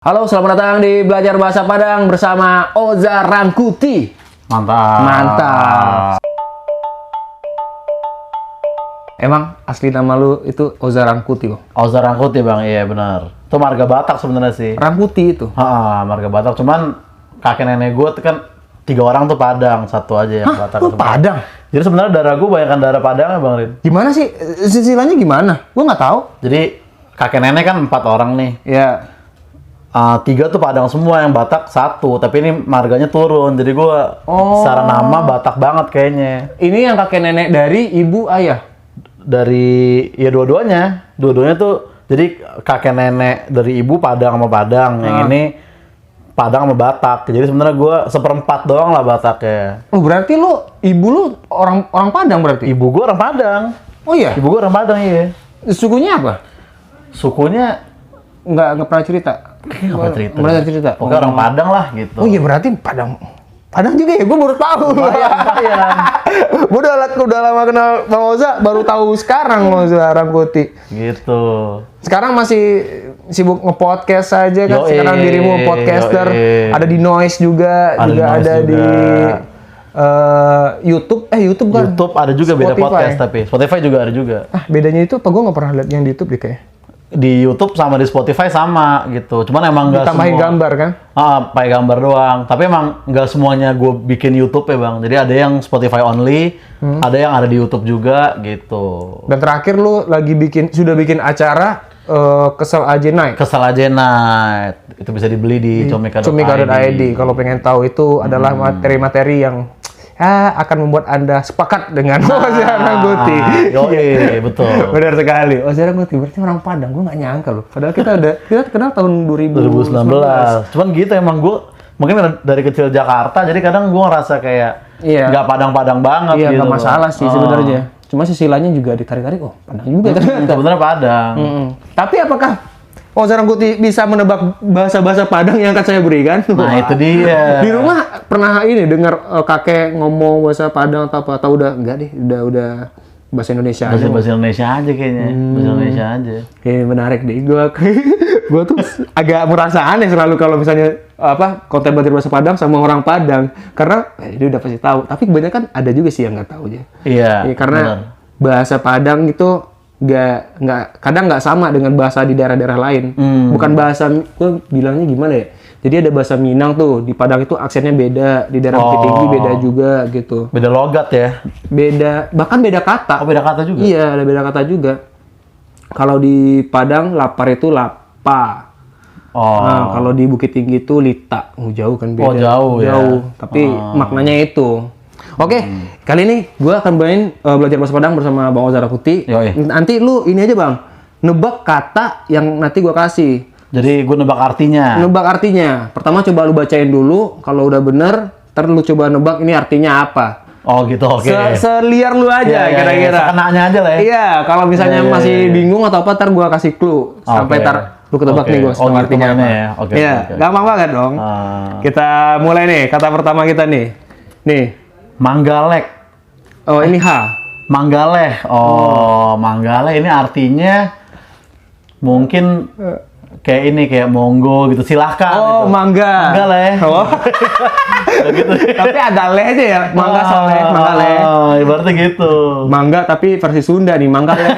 Halo, selamat datang di Belajar Bahasa Padang bersama Oza Rangkuti. Mantap. Mantap. Emang asli nama lu itu Oza Rangkuti, Bang? Oza Rangkuti, Bang. Iya, benar. Itu marga Batak sebenarnya sih. Rangkuti itu. Marga Batak. Cuman kakek nenek gue tuh kan 3 orang tuh Padang, satu aja yang Batak. Lu Padang? Jadi sebenarnya darah gue banyakkan darah Padang ya, Bang Rin. Gimana sih? Silsilahnya gimana? Gua nggak tahu. Jadi kakek nenek kan 4 orang nih. Ya. 3 tuh Padang semua, yang Batak 1. Tapi ini marganya turun. Jadi gue secara nama Batak banget kayaknya. Ini yang kakek nenek dari ibu ayah. Dari ya dua-duanya tuh, jadi kakek nenek dari ibu Padang sama Padang, yang ini Padang sama Batak. Jadi sebenarnya gue seperempat doang lah Bataknya. Oh, berarti ibu lu orang Padang berarti? Ibu gue orang Padang. Oh iya? Ibu gue orang Padang, iya. Sukunya apa? Sukunya Nggak pernah cerita? nggak pernah cerita. Pernah cerita? Pokoknya orang Padang lah gitu. Oh iya, berarti Padang juga ya? Gue baru tahu. Lumayan. Gue udah lama kenal Bang Oza, baru tahu sekarang Oza Rangkuti. Gitu. Sekarang masih sibuk nge-podcast aja kan? Yoi, Sekarang dirimu podcaster. yoi. Ada di Noise juga, ada Noise di YouTube. YouTube kan? YouTube ada juga beda Spotify. podcast, tapi Spotify juga ada juga. Ah, bedanya itu apa? Gue nggak pernah lihat yang di YouTube deh kayaknya. Di YouTube sama di Spotify sama gitu. Cuman emang nggak Tambahin semua. gambar kan? Pakai gambar doang. Tapi emang nggak semuanya gue bikin YouTube ya, Bang. Jadi ada yang Spotify only, ada yang ada di YouTube juga gitu. Dan terakhir lu lagi sudah bikin acara Kesel aja naik. Kesel aja night. Itu bisa dibeli di Comika.id. Kalau pengen tahu itu adalah materi-materi yang akan membuat Anda sepakat dengan Oza Rangkuti. Yoi, betul. Benar sekali. Oza Rangkuti berarti orang Padang. Gue nggak nyangka loh. Padahal kita kenal tahun 2019. Cuman gitu emang gue mungkin dari kecil Jakarta, jadi kadang gue ngerasa kayak nggak Padang-Padang banget Iya, gitu. nggak masalah sih sebenarnya. Cuma sisilanya juga ditarik-tarik. Oh, Padang juga ternyata. Sebenarnya Padang. Tapi apakah Oza Rangkuti bisa menebak bahasa-bahasa Padang yang akan saya berikan? Nah, itu dia. Di rumah pernah dengar kakek ngomong bahasa Padang atau apa? Atau udah enggak deh, udah bahasa Indonesia aja. Bahasa Indonesia aja kayaknya. Bahasa Indonesia aja. Menarik deh. Gua tuh agak merasa aneh selalu kalau misalnya konten belajar bahasa Padang sama orang Padang, karena dia udah pasti tahu. Tapi kebanyakan ada juga sih yang nggak tahu aja. Iya. Karena benar. bahasa Padang itu kadang nggak sama dengan bahasa di daerah-daerah lain. Bukan bahasa, gue bilangnya gimana ya? Jadi ada bahasa Minang tuh, di Padang itu aksennya beda, di daerah Bukit Tinggi beda juga gitu. Beda logat ya? Bahkan beda kata. Oh, beda kata juga? Iya, ada beda kata juga. Kalau di Padang, lapar itu lapa. Nah, kalau di Bukit Tinggi itu lita. Jauh kan beda. Oh, jauh ya? Tapi maknanya itu. Oke, kali ini gue akan main belajar bahasa Padang bersama Bang Oza Rangkuti. Nanti lu ini aja Bang, nebak kata yang nanti gue kasih. Jadi gue nebak artinya? Nebak artinya. Pertama coba lu bacain dulu, kalau udah bener, ntar lu coba nebak ini artinya apa. Oh gitu, oke. Seliar lu aja kira-kira. Sekenanya aja lah ya? Iya, kalau misalnya masih bingung atau apa, ntar gue kasih clue. Sampai ntar lu ketebak nih gue artinya apa. Iya, gampang banget dong. Kita mulai nih, kata pertama kita nih. Nih. Manggalek. Oh, ini H. Manggaleh. Manggaleh ini artinya mungkin kayak monggo gitu. Silahkan. Oh, gitu. Mangga. Manggaleh. Oh. Gitu. Tapi ada leh aja ya. Mangga soleh, manggaleh. Oh, ibaratnya gitu. Mangga tapi versi Sunda nih, manggaleh.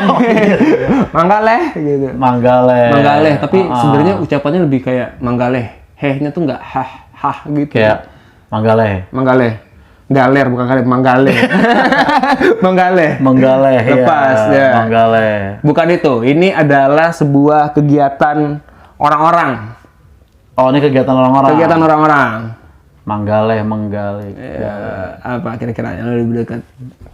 Manggaleh gitu. Manggaleh. Tapi sebenarnya ucapannya lebih kayak manggaleh. Heh-nya tuh enggak hah gitu. Kayak manggaleh. Galer bukan galer, manggaleh. Manggaleh. Lepas ya. Manggaleh. Bukan itu. Ini adalah sebuah kegiatan orang-orang. Oh, ini kegiatan orang-orang. Kegiatan orang-orang. Manggaleh. Ya, apa kira-kira yang lebih dekat?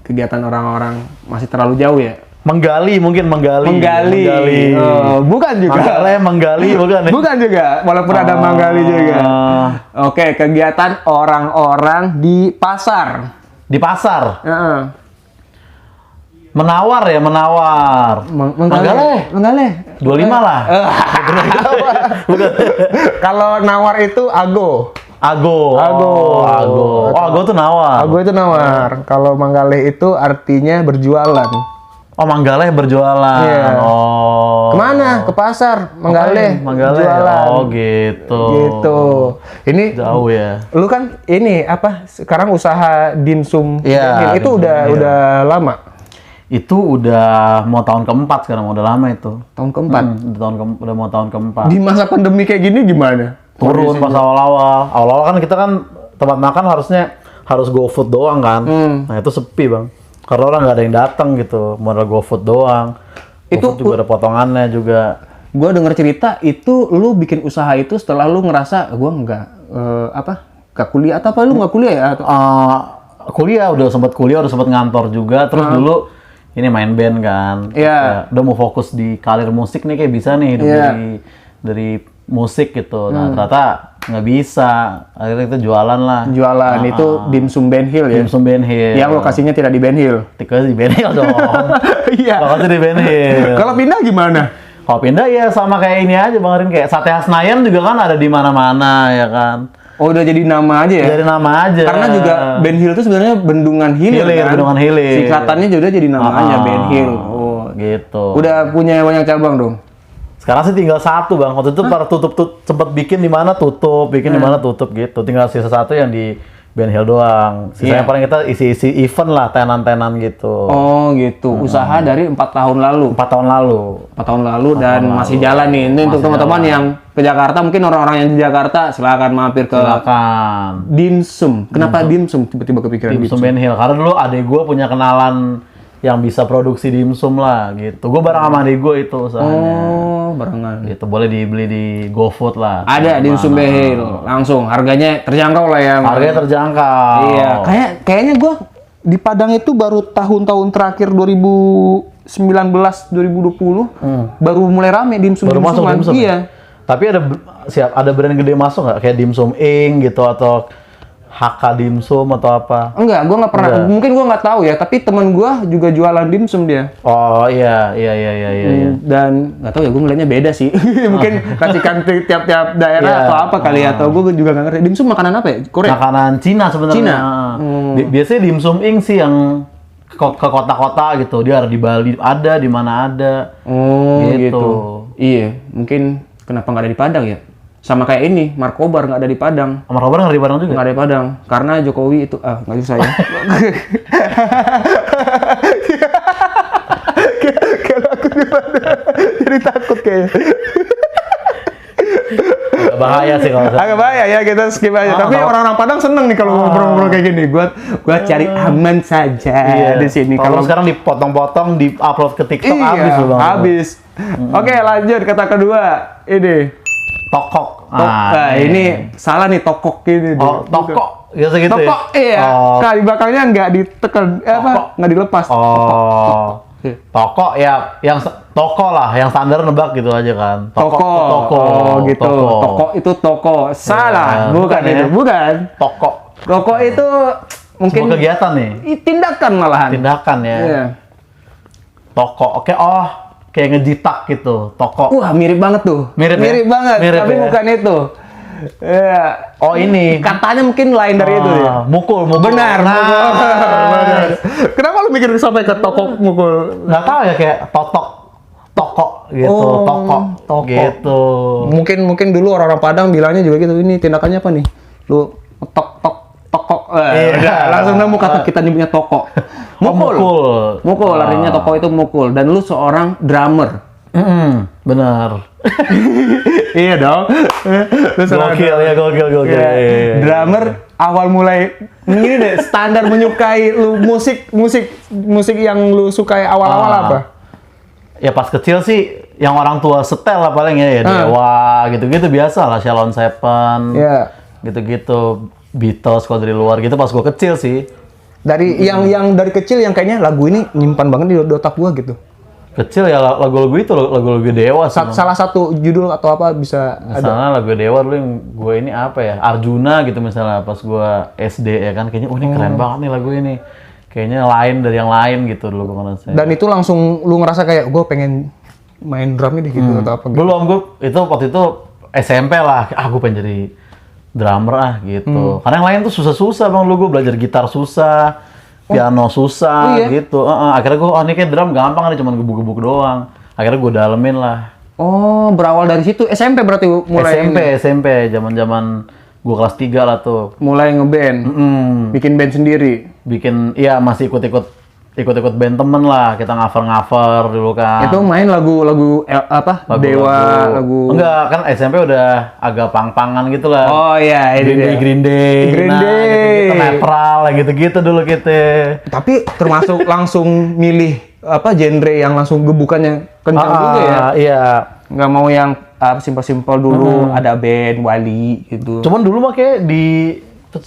Kegiatan orang-orang masih terlalu jauh ya? Menggali. Oh, bukan juga. Menggali bukan. Bukan juga, walaupun ada menggali juga. Oke, kegiatan orang-orang di pasar. Di pasar. Menawar. Menggaleh. 25 lah. Bukan. Kalau nawar itu ago. Ago. Oh, ago itu nawar. Ago itu nawar. Kalau menggaleh itu artinya berjualan. Oh, Manggaleh berjualan. Iya. Oh. Kemana? Ke pasar, Manggaleh, Manggaleh. jualan. Oh, gitu. Gitu. Ini Jauh ya. lu kan ini apa? Sekarang usaha dimsum. Iya, Itu dimsum, udah lama. Itu udah mau tahun keempat sekarang, udah lama itu. Tahun keempat. Udah mau tahun keempat. Di masa pandemi kayak gini gimana? Turun pas awal-awal. Awal-awal kan kita kan tempat makan harus GoFood doang kan. Nah, itu sepi, Bang. Karena orang nggak ada yang datang gitu, modal GoFood doang. Itu GoFood juga ada potongannya juga. Gue denger cerita itu lu bikin usaha itu setelah lu ngerasa gue nggak kuliah atau apa, lu nggak kuliah ya? Kuliah, udah sempat ngantor juga. Terus dulu ini main band kan. Iya. Ya, udah mau fokus di karir musik nih, kayak bisa nih hidup dari musik gitu. Nah, ternyata nggak bisa. Akhirnya kita jualan lah. Jualan itu dimsum Ben Hill ya? Dimsum Ben Hill. Yang lokasinya tidak di Ben Hill. Tiga di Ben Hill dong. Iya. Lokasi di Ben Hill. Kalau pindah gimana? Kalau pindah ya sama kayak ini aja Bang Rin, kayak Sate Senayan juga kan ada di mana-mana ya kan. Oh, udah jadi nama aja ya? Dari nama aja. Karena juga Ben Hill itu sebenarnya Bendungan Hilir kan? Bendungan Hilir. Singkatannya juga jadi namanya Ben Hill. Oh, gitu. Udah punya banyak cabang dong? Sekarang sih tinggal satu Bang. Waktu itu pada tutup sempat bikin di mana tutup, bikin di mana tutup gitu. Tinggal sisa satu yang di Ben Hill doang. Sisanya paling kita isi-isi event lah, tenan-tenan gitu. Oh gitu. Usaha dari 4 tahun lalu. 4 tahun lalu. 4 tahun lalu dan masih jalan nih. Ini untuk teman-teman yang ke Jakarta, mungkin orang-orang yang di Jakarta silakan mampir ke Silakan. Dimsum. Kenapa dimsum tiba-tiba kepikiran Dimsum Ben Hill. Karena dulu adek gue punya kenalan yang bisa produksi dimsum lah gitu. Gue bareng sama adek gue itu usahanya. Oh, barengan. Gitu, boleh dibeli di GoFood lah. Ada dimsum Ben Hill. Langsung harganya terjangkau lah ya. Harganya terjangkau. Iya, kayaknya gue di Padang itu baru tahun-tahun terakhir 2019 2020 baru mulai rame dimsum. Baru masuk dimsum. Iya. Tapi ada brand gede masuk nggak? Kayak Dimsum Ing gitu atau HK Dimsum atau apa? Enggak, gue nggak pernah. Mungkin gue nggak tahu ya. Tapi teman gue juga jualan dimsum dia. Oh iya. Dan nggak tahu ya, gue ngeliatnya beda sih. Mungkin racikan tiap-tiap daerah atau apa kali ya. Atau gue juga nggak ngerti. Dimsum makanan apa ya? Korea? Makanan Cina sebenarnya. Cina. Biasanya Dimsum Ing sih yang ke kota-kota gitu. Dia ada di Bali, ada di mana ada. Oh gitu. Iya, mungkin kenapa nggak ada di Padang ya? Sama kayak ini, Markobar nggak ada di Padang. Markobar nggak ada di Padang juga? Nggak ada di Padang, karena Jokowi itu nggak usah ya. Kalau aku di Padang, jadi takut kayaknya. Bahaya sih kalau Agak bahaya ya, kita skip aja. Tapi orang-orang Padang seneng nih kalau ngobrol-ngobrol kayak gini. Gua cari aman saja di sini. Kalau sekarang dipotong-potong, di-upload ke TikTok habis loh Bang. Habis. Oke, lanjut kata kedua. Ini Tokok. Nah, ini salah nih, tokok ini. Oh, tokok. Biasa gitu ya? Tokok, iya. Nah, di belakangnya nggak ditekan, nggak dilepas. Oh. Tokok ya, yang toko lah, yang standar nebak gitu aja kan. Toko. Oh, gitu. Toko itu toko. Salah, bukan itu, bukan. Toko itu mungkin semua kegiatan nih. Tindakan malahan. Tindakan ya. Iya. Toko. Oke, kayak ngejitak gitu, toko. Wah, mirip banget tuh. Mirip banget, tapi bukan itu. Iya. Oh, ini. Katanya mungkin lain dari itu ya. Mukul. Benar. Kenapa lu mikir sampai ke toko mukul? Nggak tahu ya, kayak toko gitu, toko gitu. Mungkin dulu orang-orang Padang bilangnya juga gitu. Ini tindakannya apa nih? Lu toko. Udah, langsung nemu kata kita nyebutnya toko. Mukul. Artinya toko itu mukul. Dan lu seorang drummer. Benar. Iya dong. Gokil. Drummer awal mulai ini deh, standar menyukai lu musik yang lu sukai awal-awal apa? Ya pas kecil sih yang orang tua setel lah paling ya Dewa gitu-gitu biasa lah, Shalom Seven. Iya. Gitu-gitu, Beatles kalau dari luar gitu pas gua kecil sih. Dari yang dari kecil yang kayaknya lagu ini nyimpan banget di otak gua gitu. Kecil ya lagu-lagu itu, lagu-lagu Dewa sih. Salah satu judul atau apa bisa misalnya lagu Dewa dulu yang gue ini apa ya, Arjuna gitu misalnya pas gue SD ya kan, kayaknya ini keren banget nih lagu ini, kayaknya lain dari yang lain gitu dulu gue ngerasa. Dan itu langsung lu ngerasa kayak gue pengen main drum ini gitu atau apa gitu? Belum, gue itu waktu itu SMP lah, gue pengen jadi drummer gitu. Karena yang lain tuh susah-susah Bang, gue belajar gitar susah, piano susah Oh, iya? gitu. Akhirnya gue, ini kayak drum gampang nih, cuma gebuk-gebuk doang. Akhirnya gue dalemin lah. Oh, berawal dari situ SMP berarti mulai SMP, zaman-zaman gue kelas 3 lah tuh. mulai ngeband, bikin band sendiri. Iya masih ikut-ikut band temen lah, kita cover dulu kan. Itu main lagu-lagu Dewa, lagu. Enggak, kan SMP udah agak pang-pangan gitu lah. Oh iya, ini dia. Green Day, gitu-gitu, netral, gitu-gitu dulu kita. Tapi termasuk langsung milih genre yang langsung gebukannya kencang juga ya. Iya. Nggak mau yang simpel-simpel dulu, ada band Wali gitu. Cuman dulu mah kayak di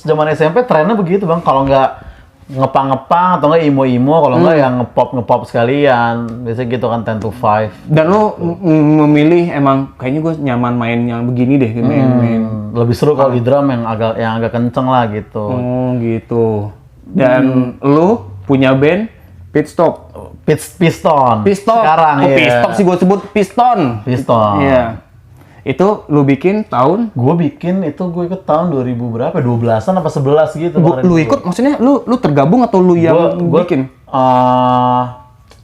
zaman SMP trennya begitu bang, kalau nggak ngepang-ngepang atau nggak imo-imo, kalau nggak yang ngepop sekalian, biasanya gitu kan 10 to 5. Dan lo memilih emang kayaknya gue nyaman main yang begini deh, main. Lebih seru kalau di drum yang agak kenceng lah gitu. Oh gitu. Dan lo punya band Pitstop. Piston. Sekarang ya. Pitstop sih gue sebut Piston. Iya. Itu lu bikin tahun? Gue ikut tahun 2000 berapa? 12-an apa 11 gitu. Lu ikut maksudnya lu tergabung atau lu yang bikin?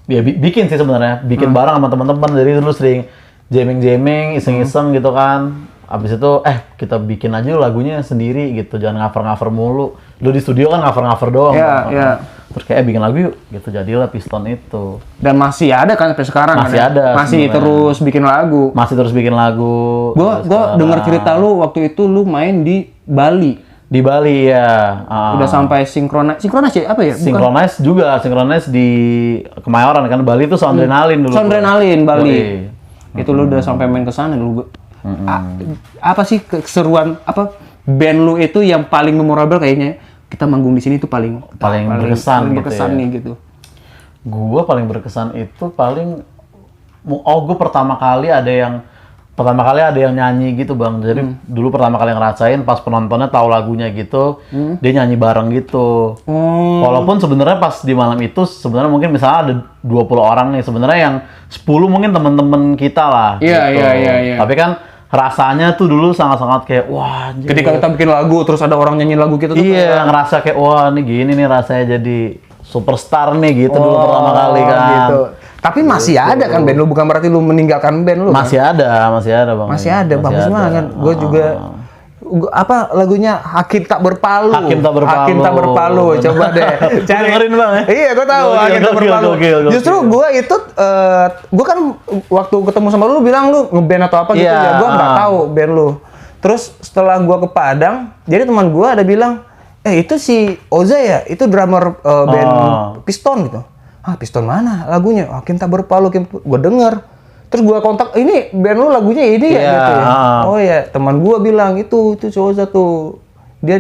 Ya bikin sih sebenarnya. Bikin bareng sama teman-teman. Jadi dulu sering jamming, iseng-iseng gitu kan. Abis itu kita bikin aja lagunya sendiri gitu. Jangan cover mulu. Lu di studio kan cover doang. Iya. Terus kayak bikin lagu yuk gitu, jadilah Piston itu. Dan masih ada kan sampai sekarang? Masih ada. Masih sebenernya. Terus bikin lagu. Gua dengar cerita lu waktu itu lu main di Bali. Di Bali ya. Udah sampai Synchronize ya apa ya? Synchronize di Kemayoran kan. Bali itu Soundrenalin dulu. Soundrenalin Bali. Itu lu udah sampai main ke sana dulu. Apa sih keseruan band lu itu yang paling memorable kayaknya? Kita manggung di sini tuh paling berkesan nih gitu. Gua paling berkesan itu gue pertama kali ada yang nyanyi gitu bang. Jadi dulu pertama kali ngerasain pas penontonnya tahu lagunya gitu, dia nyanyi bareng gitu. Walaupun sebenarnya pas di malam itu sebenarnya mungkin misalnya ada 20 orang nih, sebenarnya yang 10 mungkin teman-teman kita lah. Iya. Tapi kan rasanya tuh dulu sangat-sangat kayak wah anjir. Ketika kita bikin lagu terus ada orang nyanyi lagu gitu tuh ngerasa kayak wah ini gini nih rasanya jadi superstar nih gitu dulu pertama kali kan gitu. Tapi masih ada kan band lu, bukan berarti lu meninggalkan band lu masih kan? ada bang, masih ada bagus banget. Gue juga lagunya Hakim Tak Berpalu. Coba deh cari. Dengerin bang ya? Iya, gue tahu Hakim Tak Berpalu. Justru gue itu gue kan waktu ketemu sama lu bilang lu ngeband atau apa gitu ya. Gue nggak tahu band lu. Terus setelah gue ke Padang, jadi teman gue ada bilang, itu si Oza ya, itu drummer band Piston gitu. Piston mana lagunya? Hakim Tak Berpalu. Gue denger. Terus gue kontak, ini band lu lagunya ini ya gitu ya? Oh ya, teman gue bilang itu si Oza tuh. Dia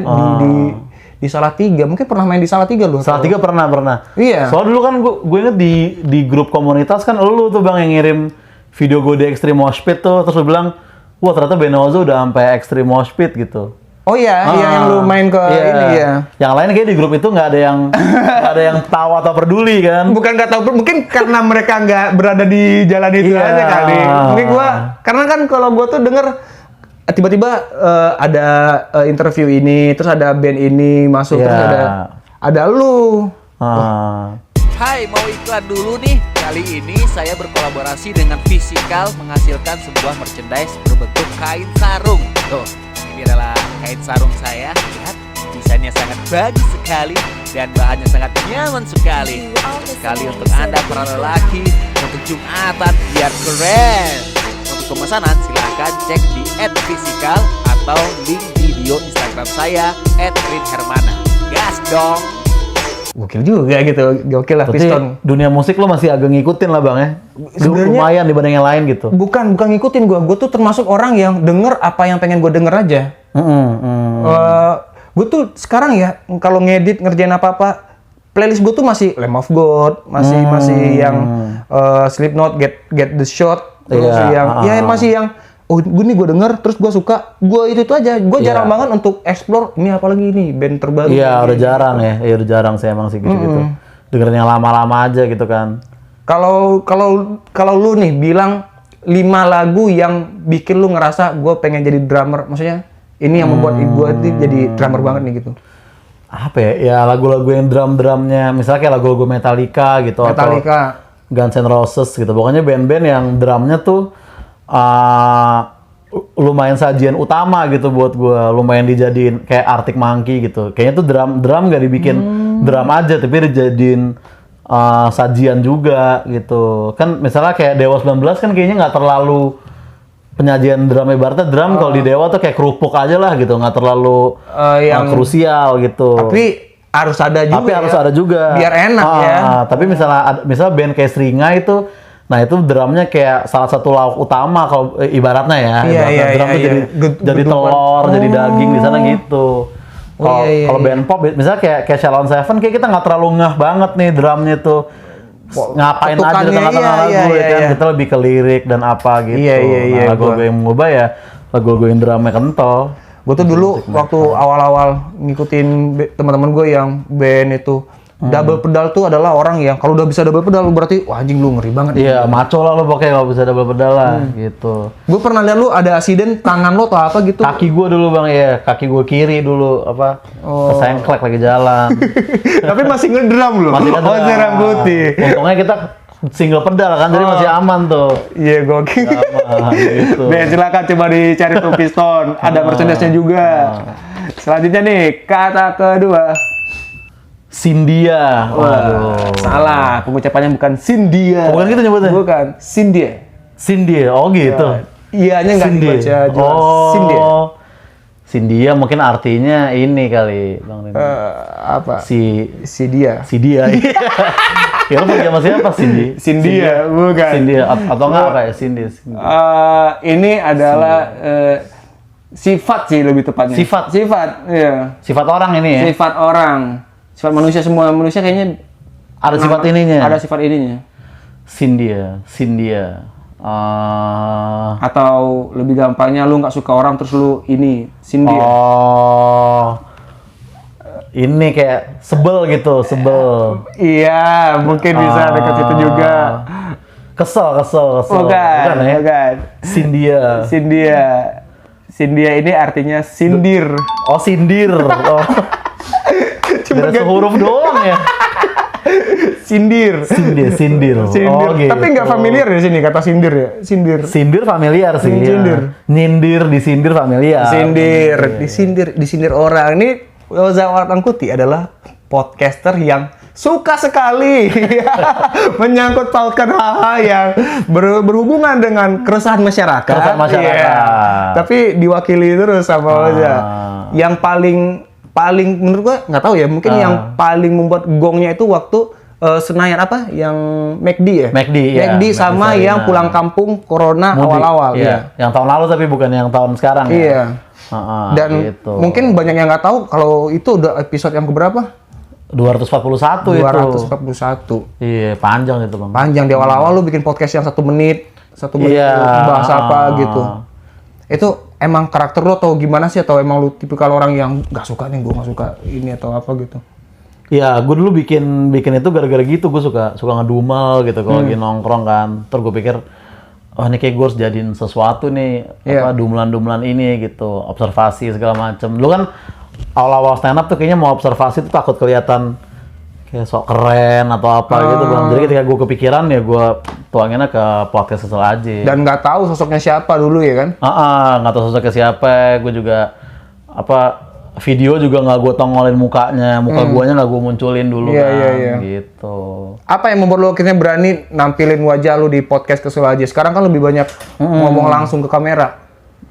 di Salatiga, mungkin pernah main di Salatiga lu? Salatiga pernah. Iya. Soalnya dulu kan gue inget di grup komunitas kan lu tuh bang yang ngirim video gue di Extreme Mosh Pit tuh. Terus lu bilang, wah ternyata band Oza udah sampai Extreme Mosh Pit gitu. Oh iya, yang lu main ke ini ya. Yang lain kayak di grup itu nggak ada yang tahu atau peduli kan? Bukan nggak tahu, mungkin karena mereka nggak berada di jalan itu aja kali. Mungkin karena kan kalau gua tuh denger tiba-tiba ada interview ini, terus ada band ini masuk, terus ada lu. Hai, mau iklan dulu nih. Kali ini saya berkolaborasi dengan Physical menghasilkan sebuah merchandise berbentuk kain sarung. Tuh, ini adalah kain sarung saya. Lihat, desainnya sangat bagus sekali dan bahannya sangat nyaman sekali. Sekali untuk Anda para lelaki untuk Jumatan biar keren. Untuk pemesanan silahkan cek di @physical atau link video Instagram saya @rinhermana. Gas dong. Gokil juga gitu, gokil lah Piston. Dunia musik lo masih agak ngikutin lah bang ya? Sebenarnya lumayan dibanding yang lain gitu. Bukan ngikutin gue tuh termasuk orang yang denger apa yang pengen gue denger aja. Gue tuh sekarang ya kalau ngedit ngerjain apa-apa, playlist gue tuh masih Lamb of God, masih yang Slipknot, Get the Shot, terus masih yang gue denger, terus gue suka, gue itu aja. Gue jarang banget untuk explore ini apalagi ini band terbaru. Iya, udah jarang ya. Iya, udah jarang sih emang sih gitu-gitu. Dengerin yang lama-lama aja gitu kan. Kalau lu nih bilang 5 lagu yang bikin lu ngerasa gue pengen jadi drummer, maksudnya ini yang membuat gue jadi drummer banget nih gitu. apa ya? Ya lagu-lagu yang drum-drumnya, misalnya kayak lagu-lagu Metallica gitu Metallica, atau Guns N' Roses gitu. Pokoknya band-band yang drumnya tuh lumayan sajian utama gitu buat gue, lumayan dijadiin kayak Arctic Monkey gitu. Kayaknya tuh drum gak dibikin drum aja, tapi dijadiin sajian juga gitu. Kan misalnya kayak Dewa 19 kan kayaknya nggak terlalu penyajian drum, ibaratnya drum kalau di Dewa tuh kayak kerupuk aja lah gitu, nggak terlalu yang krusial gitu. tapi harus ada juga. Tapi harus ada juga. Biar enak ya. Tapi misalnya band kayak Seringa itu, nah itu drumnya kayak salah satu lauk utama kalau ibaratnya ya. Iya, Drum tuh jadi telur, jadi daging di sana gitu. Kalau band pop, misalnya kayak Shalom Seven, kayak kita nggak terlalu ngeh banget nih drumnya tuh. Ngapain aja di tengah-tengah lagu ya kan, kita lebih ke lirik dan apa gitu. Nah, lagu-lagu yang mengubah ya lagu-lagu yang drumnya kental. Gue tuh dulu waktu awal-awal ngikutin teman-teman gue yang band itu double pedal tuh adalah orang yang kalau udah bisa double pedal berarti wah anjing lu ngeri banget. Iya, maco lah lo pokoknya kalau bisa double pedal lah gitu. Gue pernah lihat lu ada asiden tangan lo atau apa gitu. Kaki gue dulu bang, ya kaki gue kiri dulu kesengklek lagi jalan. Tapi masih ngedrum lu. Masih ngedrum. Oh, serang putih. Untungnya kita single pedal kan, jadi masih aman tuh. Iya, gokil. Gitu. Deh, silakan coba dicari tuh piston. Ada merchandise-nya juga. Selanjutnya nih, kata kedua. Sindia. Waduh. Salah, pengucapannya bukan Sindia. Bukan gitu nyebutnya? Bukan, Sindia. Sindia, oh gitu. Iyanya nggak dibaca jelas. Sindia. Sindia mungkin artinya ini kali, Bang Rini. Apa? Si dia. Iya. Ya lu sama siapa Cindy? Sindia, bukan. Sindia atau enggak apa ya Cindy? Ini adalah sifat sih lebih tepatnya. Sifat, iya. Sifat orang ini ya. Sifat orang. Sifat manusia, semua manusia kayaknya ada sifat ininya. Ada sifat ininya. Sindia. Atau lebih gampangnya lu nggak suka orang terus lu ini Sindia. Oh. Ini kayak sebel gitu, sebel. Iya, mungkin bisa dekat situ juga. Kesel. Bukan ya? Bukan. Sindia ini artinya sindir. Oh, sindir. Oh. Cuma huruf doang ya. Sindir. Oh, gitu. Tapi nggak familiar di sini kata sindir ya. Sindir familiar sih. Sindir. Nyindir, disindir familiar. Disindir orang. Ini Yoza Wartangkuti adalah podcaster yang suka sekali menyangkut pautkan hal-hal yang berhubungan dengan keresahan masyarakat. Yeah. Tapi diwakili terus sama Yoza. Yang paling menurut gua nggak tahu ya, mungkin yang paling membuat gongnya itu waktu Senayan apa yang McD ya? McD sama McD yang pulang kampung corona awal-awal. Iya. Yang tahun lalu tapi bukan yang tahun sekarang ya. Iya. Dan gitu. Mungkin banyak yang nggak tahu kalau itu udah episode yang keberapa? 241 itu. 241. Iya, panjang itu bang. Panjang, di awal-awal lu bikin podcast yang 1 menit bahas apa gitu. Itu emang karakter lo atau gimana sih, atau emang lu tipikal orang yang nggak suka nih, gue nggak suka ini atau apa gitu? Ya, gue dulu bikin itu gara-gara gitu, gue suka ngedumel gitu kalau lagi nongkrong kan. Terus gue pikir, oh ini kayak gue harus jadiin sesuatu nih, dumelan-dumelan ini gitu, observasi segala macem. Dulu kan awal-awal stand up tuh kayaknya mau observasi tuh takut kelihatan kayak sok keren atau apa gitu bang. Jadi ketika gue kepikiran ya gue tuanginnya ke podcast Kesel aja. Dan nggak tahu sosoknya siapa dulu ya kan? Nggak tahu sosoknya siapa. Gue juga video juga nggak gue tongolin mukanya, guanya nggak gue munculin dulu gitu. Apa yang membuat lo akhirnya berani nampilin wajah lo di podcast Kesel aja? Sekarang kan lebih banyak ngomong langsung ke kamera.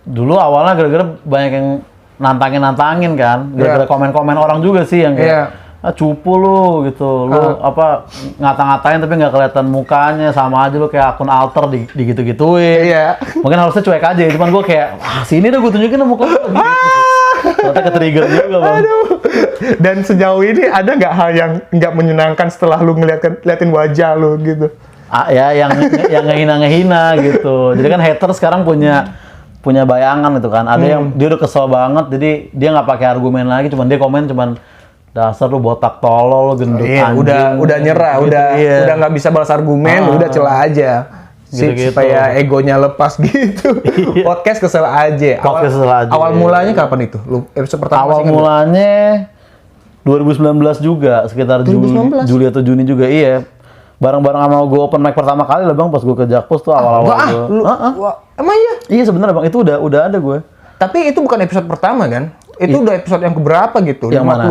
Dulu awalnya gara-gara banyak yang nantangin kan, gara-gara komen-komen orang juga sih yang kayak cupu lu gitu, lu ngata-ngatain tapi nggak kelihatan mukanya, sama aja lu kayak akun alter digitu-gituin. Mungkin harusnya cuek aja, cuman gue kayak sini deh gue tunjukin muka lu gitu. Ternyata ke-trigger juga bang. Dan sejauh ini ada nggak hal yang nggak menyenangkan setelah lu ngeliatin wajah lu gitu? Yang ngehina gitu. Jadi kan hater sekarang punya bayangan itu kan. Ada yang dia udah kesel banget, jadi dia nggak pakai argumen lagi, dia komen dasar lu botak tolol, lu gendut anjing. Udah nyerah, gitu, udah nggak bisa balas argumen, udah celah aja. Gitu. Supaya egonya lepas gitu. Podcast Kesel aja. Awal mulanya kapan itu? Lu episode pertama? Awal mulanya 2019 juga, sekitar 2019? Juli atau Juni juga, iya. Bareng-bareng sama gue open mic pertama kali lah bang, pas gue ke Jakpus tuh awal-awal gue. Emang iya? Iya sebenarnya bang, itu udah ada gue. Tapi itu bukan episode pertama kan? Itu udah episode yang keberapa gitu? Yang mana?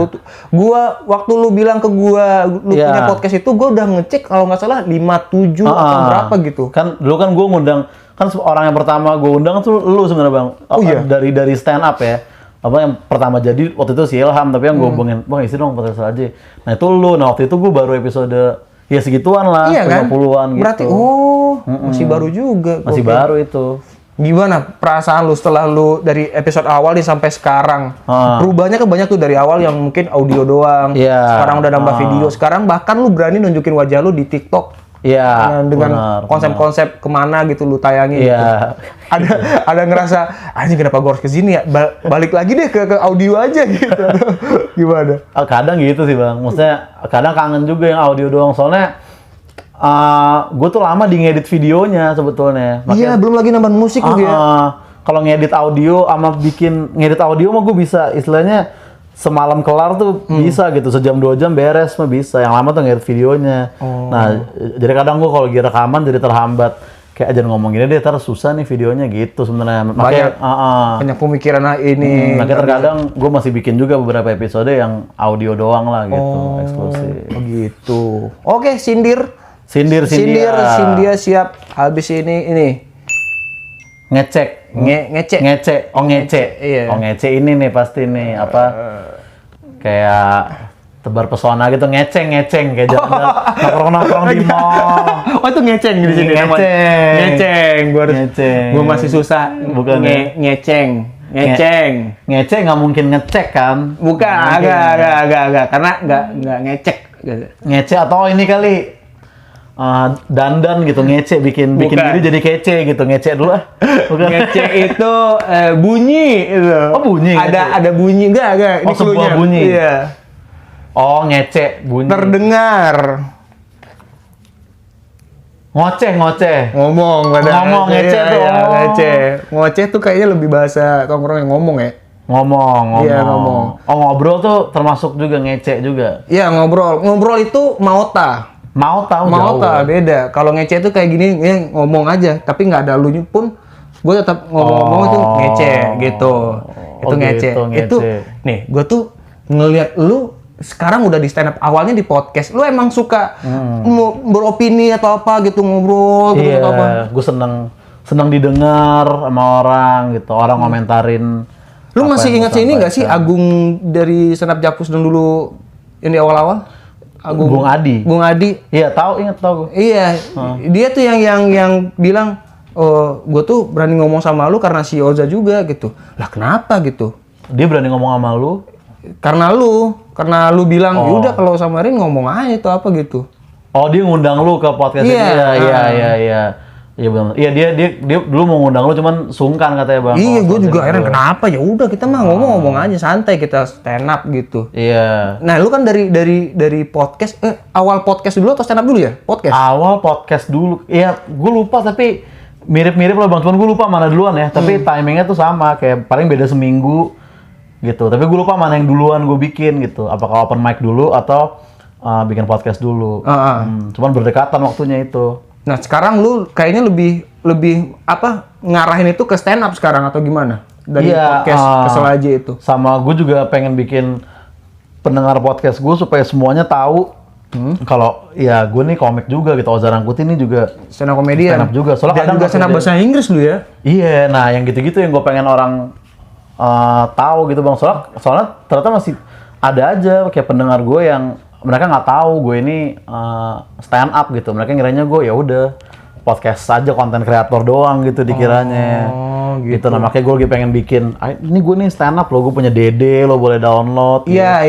Waktu lu bilang ke gua, lu punya podcast itu, gua udah ngecek kalau nggak salah 57 atau berapa gitu. Kan dulu kan gue ngundang, kan orang yang pertama gue undang tuh lu sebenarnya bang. Iya? Dari stand up ya. Apa yang pertama jadi waktu itu si Ilham, tapi yang gue hubungin, bang isi dong podcast aja. Nah itu lu, nah waktu itu gue baru episode ya segituan lah, iya kan? 50-an gitu. Berarti masih baru juga. Masih baru itu. Gimana perasaan lu setelah lu dari episode awal nih sampai sekarang? Perubahannya kan banyak tuh, dari awal yang mungkin audio doang. Sekarang udah nambah video. Sekarang bahkan lu berani nunjukin wajah lu di TikTok. Iya. Dengan konsep-konsep kemana gitu lu tayangin. Gitu. Ada ngerasa, anjing kenapa gua harus kesini ya? Balik lagi deh ke audio aja gitu. Gimana? Kadang gitu sih bang. Maksudnya kadang kangen juga yang audio doang. Soalnya gue tuh lama di ngedit videonya sebetulnya. Iya, belum lagi nambah musik juga ya. Kalau ngedit audio sama ngedit audio mah gue bisa, istilahnya semalam kelar tuh bisa gitu, sejam 2 jam beres mah bisa. Yang lama tuh ngedit videonya. Nah, jadi kadang gue kalau lagi rekaman jadi terhambat. Kayak aja ngomong gini deh, terus susah nih videonya gitu sebenarnya. Banyak pemikiran ini. Makanya terkadang gue masih bikin juga beberapa episode yang audio doang lah gitu, eksklusif. Begitu. Oke, Sindir siap. Habis ini ngecek. Iya. Ngecek ini nih pasti nih apa kayak tebar pesona gitu, ngeceng kayak nongkrong di mall. Oh itu ngeceng di sini namanya. Ngeceng. Gua masih susah. Bukan ngeceng. Ngecek nggak mungkin ngecek kan? Bukan, agak karena nggak ngecek. Ngecek atau ini kali dandan gitu, ngecek bikin diri jadi kece gitu, ngecek dulu Bukan. Ngecek itu bunyi itu. Oh bunyi. Ada bunyi enggak? Oh sebuah bunyi. Iya. Oh ngecek bunyi. Terdengar. Ngoceh. Ngomong ngecek tuh. Ngecek. Ngoceh tuh kayaknya lebih bahasa tongkrong yang ngomong ya. Ngomong. Iya, ngomong. Oh ngobrol tuh termasuk juga ngecek juga. Iya ngobrol. Ngobrol itu mauta. Mauta beda. Kalau ngecek tuh kayak gini, ya ngomong aja, tapi nggak ada lunya pun, gue tetap ngomong itu ngecek gitu. Itu ngecek. Itu nih, gue tuh ngelihat lu sekarang udah di stand up, awalnya di podcast. Lu emang suka beropini atau apa gitu, ngobrol gitu atau apa? Gue seneng didengar sama orang gitu, orang komentarin. Lu masih ingat ini nggak sih Agung dari stand up Jakpus dulu yang di awal-awal? Bung Adi. Iya, ingat tahu gue. Iya. Dia tuh yang bilang, "Oh, gue tuh berani ngomong sama lu karena si Oza juga gitu." Lah, kenapa gitu? Dia berani ngomong sama lu? Karena lu bilang, "Ya udah kalau samarin ngomong aja itu apa gitu." Oh, dia ngundang lu ke podcast dia. Iya. Iya benar. Iya dia dulu mau ngundang lu cuman sungkan katanya bang. Iya, gue juga heran kenapa, ya udah kita mah ngomong aja santai, kita stand up gitu. Iya. Nah, lu kan dari podcast awal podcast dulu atau stand up dulu ya? Podcast. Awal podcast dulu. Iya, gue lupa tapi mirip-mirip lah bang. Cuman gue lupa mana duluan ya. Tapi timingnya tuh sama, kayak paling beda seminggu gitu. Tapi gue lupa mana yang duluan gue bikin gitu. Apakah open mic dulu atau bikin podcast dulu. Cuman berdekatan waktunya itu. Nah, sekarang lu kayaknya lebih apa ngarahin itu ke stand up sekarang atau gimana? Dari podcast Kesel Aja itu. Sama gue juga pengen bikin pendengar podcast gue supaya semuanya tahu kalau ya gue nih komik juga gitu. Oza Rangkuti ini juga stand up komedian. Stand up juga. Soalnya kadang juga stand up bahasa Inggris lu ya? Iya, nah yang gitu-gitu yang gue pengen orang tahu gitu bang. Soalnya ternyata masih ada aja kayak pendengar gue yang mereka nggak tahu gue ini stand up gitu. Mereka ngiranya gue ya udah podcast saja, konten kreator doang gitu dikiranya. Gitu. Nah makanya gue lagi pengen bikin, ini gue nih stand up loh, gue punya DD, lo boleh download. Iya.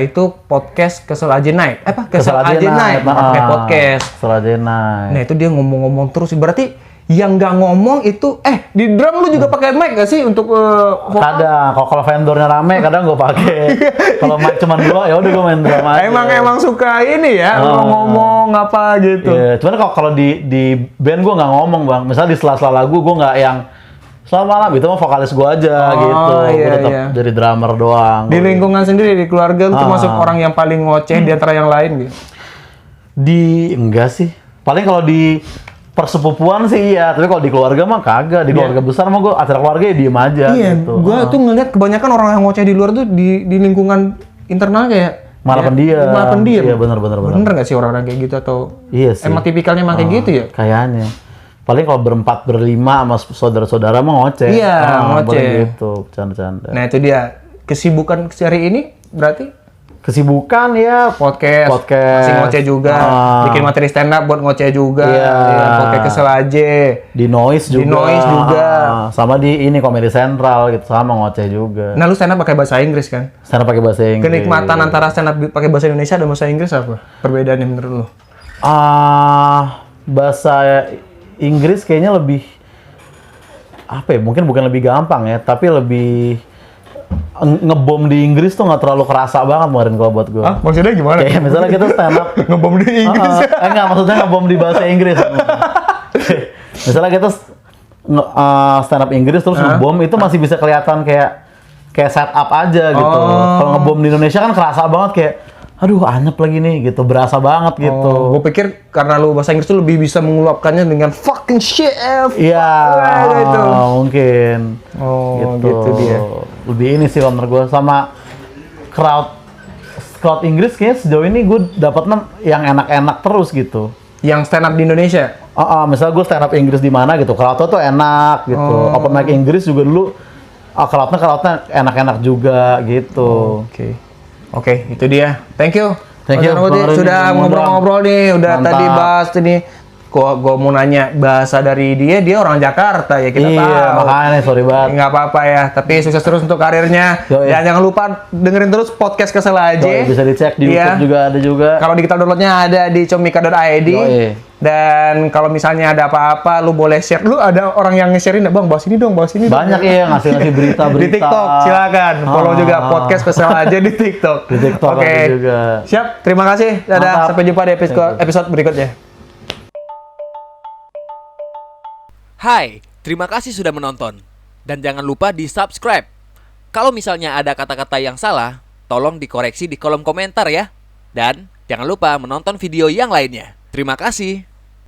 Itu podcast Kesel Aja Night. Kesel Aja Night. Pakai podcast. Kesel Aja Night. Nah itu dia ngomong vokal berarti. Yang nggak ngomong itu, di drum lu juga pakai mic gak sih untuk vokal? Kadang, kalau vendornya rame, kadang gue pakai. Kalau mic cuma 2, ya udah gue main drum aja. Emang suka ini ya, ngomong apa gitu. Iya, cuman kalau di band gue nggak ngomong bang. Misalnya di sela-sela lagu gue nggak yang selamat malam, itu mah vokalis gue aja gitu. Iya, Gue tetap iya. jadi drummer doang. Di lingkungan sendiri, di keluarga lu termasuk orang yang paling ngoceh di antara yang lain gitu. Enggak sih. Paling kalau di persepupuan sih iya, tapi kalau di keluarga mah kagak. Di keluarga besar mah gue acara keluarga ya diem aja Iya, gitu. gue tuh ngeliat kebanyakan orang yang ngoceh di luar tuh di lingkungan internal kayak malah pendiam. Malah pendiam. Iya benar. Bener nggak sih orang-orang kayak gitu atau Iya sih. emang tipikalnya emang kayak gitu ya? Kayaknya. Paling kalau berempat berlima sama saudara-saudara mah ngoceh. Iya, ngoceh. paling gitu, bercanda-canda. Nah itu dia kesibukan sehari ini berarti Kesibukan ya podcast, masih ngoceh juga, bikin materi stand up buat ngoceh juga, Iya. ya, podcast kesel aja. di Noise juga. Di Noise juga. Sama di ini Comedy Central gitu, sama ngoceh juga. Nah lu stand up pakai bahasa Inggris kan? Stand up pakai bahasa Inggris. Kenikmatan antara stand up pakai bahasa Indonesia dan bahasa Inggris apa? Perbedaannya menurut lu? Bahasa Inggris kayaknya lebih apa ya? Mungkin bukan lebih gampang ya, tapi lebih ngebom di Inggris tuh nggak terlalu kerasa banget kemarin kalau buat gue. Hah? Maksudnya gimana? Kayak misalnya kita stand up Ngebom di Inggris. enggak, maksudnya ngebom di bahasa Inggris. Misalnya kita stand up Inggris terus ngebom itu masih bisa kelihatan kayak setup aja gitu. Kalau ngebom di Indonesia kan kerasa banget kayak aduh anyep lagi nih gitu, berasa banget gitu. Gue pikir karena lu bahasa Inggris tuh lebih bisa mengeluapkannya dengan fucking shit. Iya, itu. mungkin. Oh, gitu dia. Lebih ini sih kalau menurut gue sama crowd Inggris kayaknya sejauh ini gue dapetnya yang enak-enak terus gitu. Yang stand up di Indonesia? Misalnya gue stand up Inggris di mana gitu, crowdnya tuh enak gitu. Open mic Inggris juga dulu, crowdnya enak-enak juga gitu. Oke, itu dia. Thank you. Thank you, Mas Arnudi, Bang Arnudi, sudah ngundang. ngobrol-ngobrol nih. Udah Mantap. tadi bahas ini. Gua mau nanya bahasa dari dia orang Jakarta ya kita tahu. Iya, makanya sorry banget. Nggak apa-apa ya, tapi sukses terus untuk karirnya. Yoi. Dan jangan lupa dengerin terus podcast Kesel aja. Yoi, bisa dicek di Iya. YouTube juga ada juga. Kalau digital downloadnya ada di comika.id. Yoi. Dan kalau misalnya ada apa-apa, lu boleh share. Lu ada orang yang nge-sharein, bang, bahas ini dong, bahas ini dong. Banyak ya ngasih berita-berita. Di TikTok, silakan. Follow juga podcast Kesel aja di TikTok. Di TikTok Oke. ada juga. Siap, terima kasih. Dadah, Mantap. sampai jumpa di episode berikutnya. Hai, terima kasih sudah menonton. Dan jangan lupa di-subscribe. Kalau misalnya ada kata-kata yang salah, tolong dikoreksi di kolom komentar ya. Dan jangan lupa menonton video yang lainnya. Terima kasih.